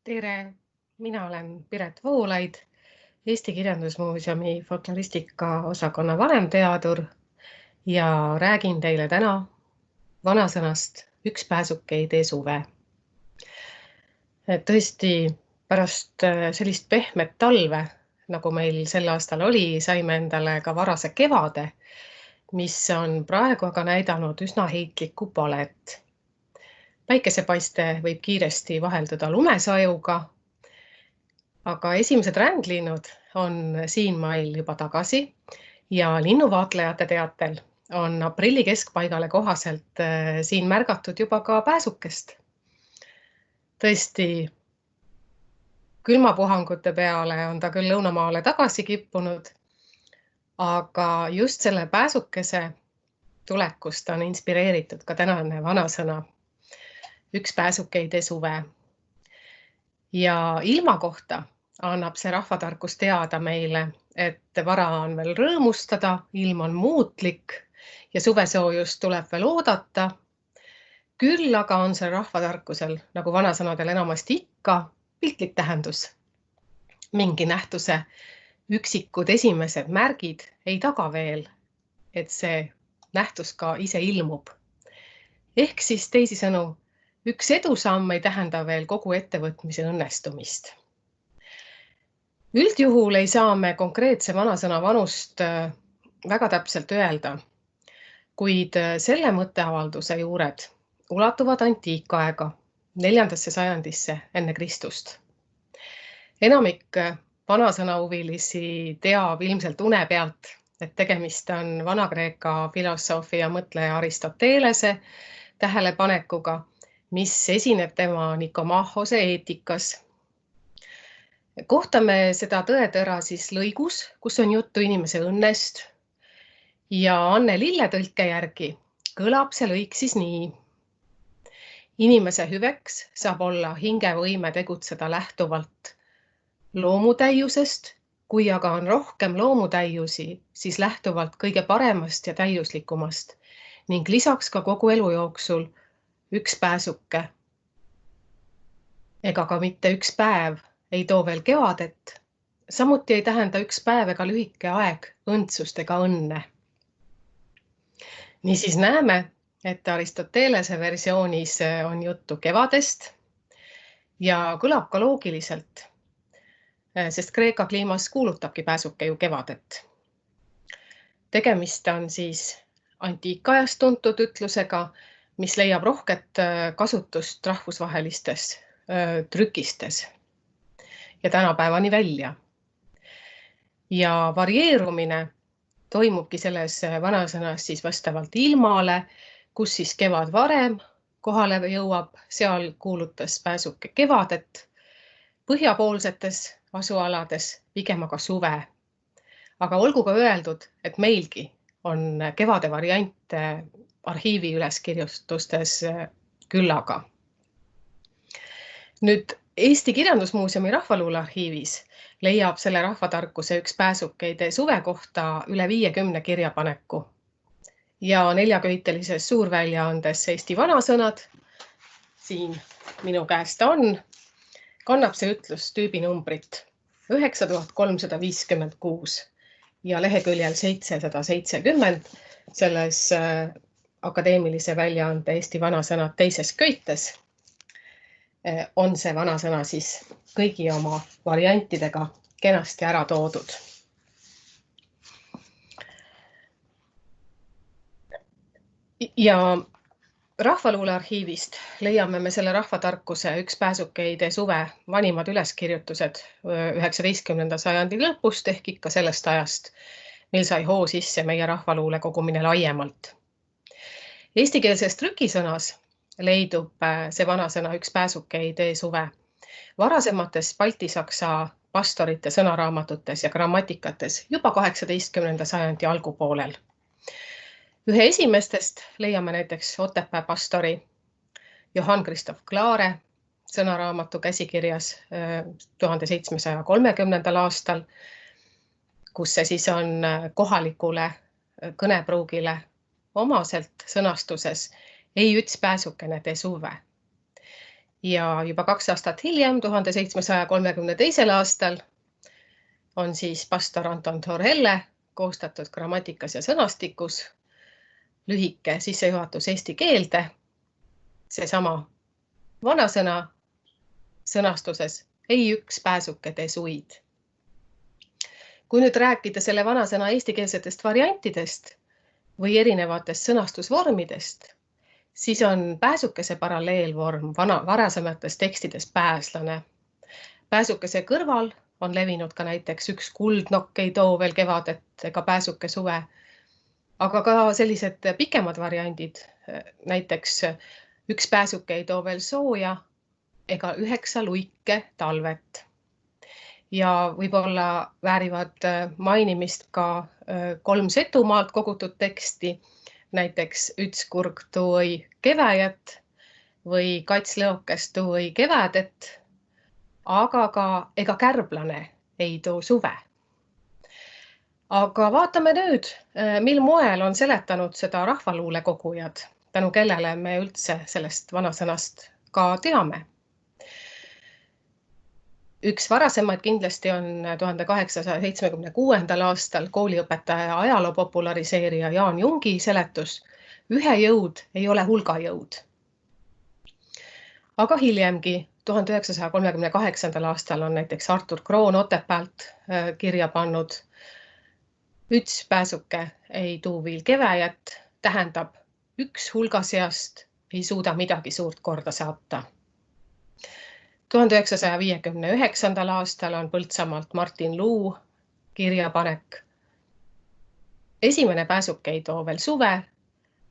Tere! Mina olen Piret Voolaid, Eesti Kirjandusmuuseumi folkloristika osakonna vanemteadur ja räägin teile täna vanasõnast "Üks pääsuke ei tee suve". Tõesti, pärast sellist pehmet talve, nagu meil sel aastal oli, saime endale ka varase kevade, mis on praegu aga näidanud üsna heitlikku palet. Päikesepaiste võib kiiresti vahelduda lumesajuga, aga esimesed rändlinnud on siinmail juba tagasi ja linnuvaatlejate teatel on aprilli keskpaigale kohaselt siin märgatud juba ka pääsukest. Tõesti, külmapuhangute peale on ta küll lõunamaale tagasi kippunud, aga just selle pääsukese tulekust on inspireeritud ka tänane vanasõna "Üks pääsuke ei tee suve". Ja ilma kohta annab see rahvatarkus teada meile, et vara on veel rõõmustada, ilm on muutlik ja suvesoojust tuleb veel oodata. Küll aga on see rahvatarkusel, nagu vanasõnadel enamasti ikka, piltlik tähendus. Mingi nähtuse üksikud esimesed märgid ei taga veel, et see nähtus ka ise ilmub. Ehk siis teisisõnu, üks edusamm ei tähenda veel kogu ettevõtmise õnnestumist. Üldjuhul ei saa me konkreetse vanasõna vanust väga täpselt öelda, kuid selle mõtteavalduse juured ulatuvad antiikaega, 4. sajandisse enne Kristust. Enamik vanasõnahuvilisi teab ilmselt une pealt, et tegemist on Vana-Kreeka filosoofi ja mõtleja Aristotelese tähelepanekuga, mis esineb tema Nikomachose eetikas. Kohtame seda tõetõra siis lõigus, kus on juttu inimese õnnest ja Anne Lille tõlke järgi kõlab see lõik siis nii. Inimese hüveks saab olla hingevõime tegutseda lähtuvalt loomutäiusest, kui aga on rohkem loomutäiusi, siis lähtuvalt kõige paremast ja täiuslikumast ning lisaks ka kogu elu jooksul üks pääsuke. Ega ka mitte üks päev ei too veel kevadet, samuti ei tähenda üks päev ega lühike aeg õndsust ega õnne. Niisiis näeme, et Aristotelese versioonis on juttu kevadest ja kõlab ka loogiliselt, sest Kreeka kliimas kuulutabki pääsuke ju kevadet. Tegemist on siis antiikajast tuntud ütlusega, mis leiab rohket kasutust rahvusvahelistes trükistes ja tänapäevani välja. Ja varieerumine toimubki selles vanasõnas siis vastavalt ilmale, kus siis kevad varem kohale jõuab, seal kuulutas pääsuke kevadet, põhjapoolsetes asualades pigem aga suve. Aga olgu ka öeldud, et meilgi on kevade variant arhiivi üleskirjutustes küllaga. Nüüd Eesti Kirjandusmuuseumi rahvaluulearhiivis leiab selle rahvatarkuse Üks pääsuke ei tee suve kohta üle 50 kirjapaneku. Ja 4-köitelises suurväljaandes Eesti vanasõnad, siin minu käest on, kannab see ütlus tüübinumbrit 9356 ja leheküljel 770 selles akadeemilise väljaande Eesti vanasõnad teises köites on see vanasõna siis kõigi oma variantidega kenasti ära toodud. Ja rahvaluulearhiivist leiame me selle rahvatarkuse Üks pääsuke ei tee suve vanimad üleskirjutused 19. sajandi lõpust ehk ikka sellest ajast, mil sai hoo sisse meie rahvaluule kogumine laiemalt. Eestikeelses trükisõnas leidub see vanasõna Üks pääsuke ei tee suve varasemates baltisaksa pastorite sõnaraamatutes ja grammatikates juba 18. sajandi algupoolel. Ühe esimestest leiame näiteks Otepää pastori Johann Christoph Klaare sõnaraamatu käsikirjas 1730. aastal, kus see siis on kohalikule kõnepruugile omaselt sõnastuses ei üts pääsukene tee suve. Ja juba 2 aastat hiljem, 1732. aastal on siis pastor Anton Torrelle koostatud grammatikas ja sõnastikus lühike sissejuhatus eesti keelde. Seesama vanasõna sõnastuses ei üks pääsuke tee suid. Kui nüüd rääkida selle vanasõna eestikeelsetest variantidest või erinevatest sõnastusvormidest, siis on pääsukese paralleelvorm varasemates tekstides pääslane. Pääsukese kõrval on levinud ka näiteks üks kuldnokk ei too veel kevadet ega pääsuke suve, aga ka sellised pikemad variandid, näiteks üks pääsuke ei too veel sooja ega 9 luike talvet. Ja võib-olla väärivad mainimist ka 3 Setumaalt kogutud teksti, näiteks üts kurg tuoi keväjät või kats lõokest tuoi kevädet, aga ka ega kärblane ei too suve. Aga vaatame nüüd, mil moel on seletanud seda rahvaluule kogujad, tänu kellele me üldse sellest vanasõnast ka teame. Üks varasemaid kindlasti on 1876. aastal kooliõpetaja ajaloo populariseerija Jaan Jungi seletus ühe jõud ei ole hulga jõud. Aga hiljemgi 1938. aastal on näiteks Artur Kroon Otepäält kirja pannud üts pääsuke ei tuu viil keväjät, tähendab üks hulga seast ei suuda midagi suurt korda saata. 1959. aastal on Põltsamaalt Martin Luu kirjapanek. Esimene pääsuke ei too veel suve,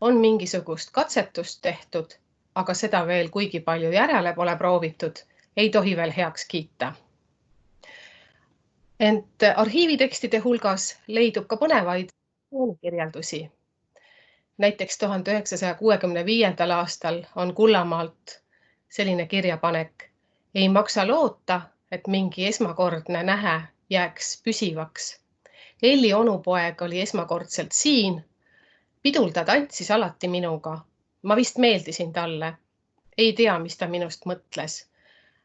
on mingisugust katsetust tehtud, aga seda veel kuigi palju järele pole proovitud, ei tohi veel heaks kiita. Ent arhiivitekstide hulgas leidub ka põnevaid kirjeldusi. Näiteks 1965. aastal on Kullamaalt selline kirjapanek. Ei maksa loota, et mingi esmakordne nähe jääks püsivaks. Elli onupoeg oli esmakordselt siin. Pidul ta tantsis alati minuga. Ma vist meeldisin talle. Ei tea, mis ta minust mõtles.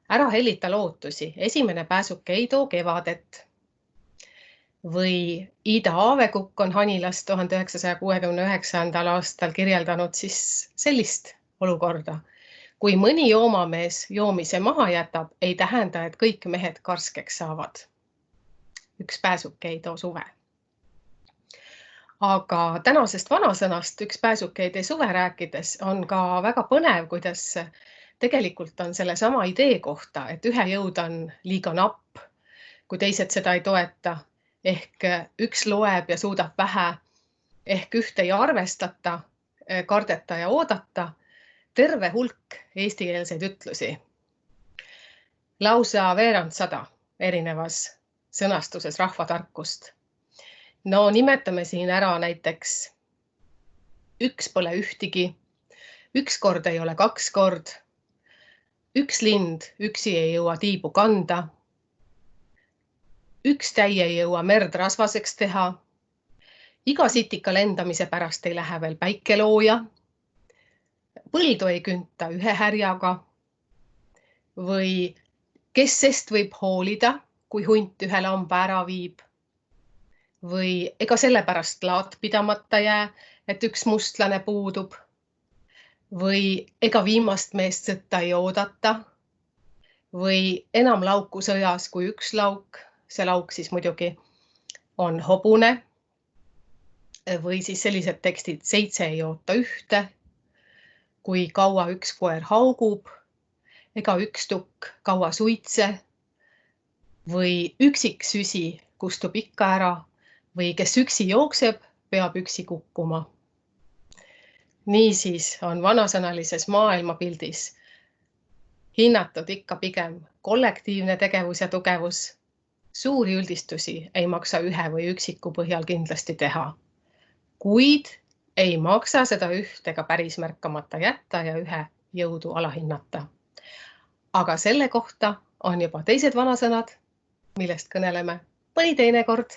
Ära hellita lootusi. Esimene pääsuke ei too kevadet. Või Ida Aavekukk on Hanilast 1969. aastal kirjeldanud siis sellist olukorda. Kui mõni joomamees joomise maha jätab, ei tähenda, et kõik mehed karskeks saavad. Üks pääsuke ei too suve. Aga tänasest vanasõnast üks pääsuke ei tee suve rääkides on ka väga põnev, kuidas tegelikult on selle sama idee kohta, et ühe jõud on liiga napp, kui teised seda ei toeta, ehk üks loeb ja suudab vähe, ehk ühte ei arvestata, kardeta ja oodata, terve hulk eestikeelseid ütlusi. Lausa veerand 100 erinevas sõnastuses rahvatarkust. No nimetame siin ära näiteks üks pole ühtigi, üks kord ei ole 2 kord, üks lind üksi ei jõua tiibu kanda, üks täi ei jõua merd rasvaseks teha, iga sitika lendamise pärast ei lähe veel päike looja, põldu ei künta ühe härjaga või kes sest võib hoolida, kui hunt ühe lamba ära viib või ega sellepärast laat pidamata jää, et üks mustlane puudub või ega viimast meest sõtta ei oodata või enam lauku sõjas kui üks lauk, see lauk siis muidugi on hobune või siis sellised tekstid 7 ei oota ühte, kui kaua üks koer haugub, ega üks tukk kaua suitse või üksik süsi kustub ikka ära või kes üksi jookseb, peab üksi kukkuma. Niisiis on vanasõnalises maailmapildis hinnatud ikka pigem kollektiivne tegevus ja tugevus. Suuri üldistusi ei maksa ühe või üksiku põhjal kindlasti teha, kuid ei maksa seda üht ega päris märkamata jätta ja ühe jõudu alahinnata. Aga selle kohta on juba teised vanasõnad, millest kõneleme mõni teine kord.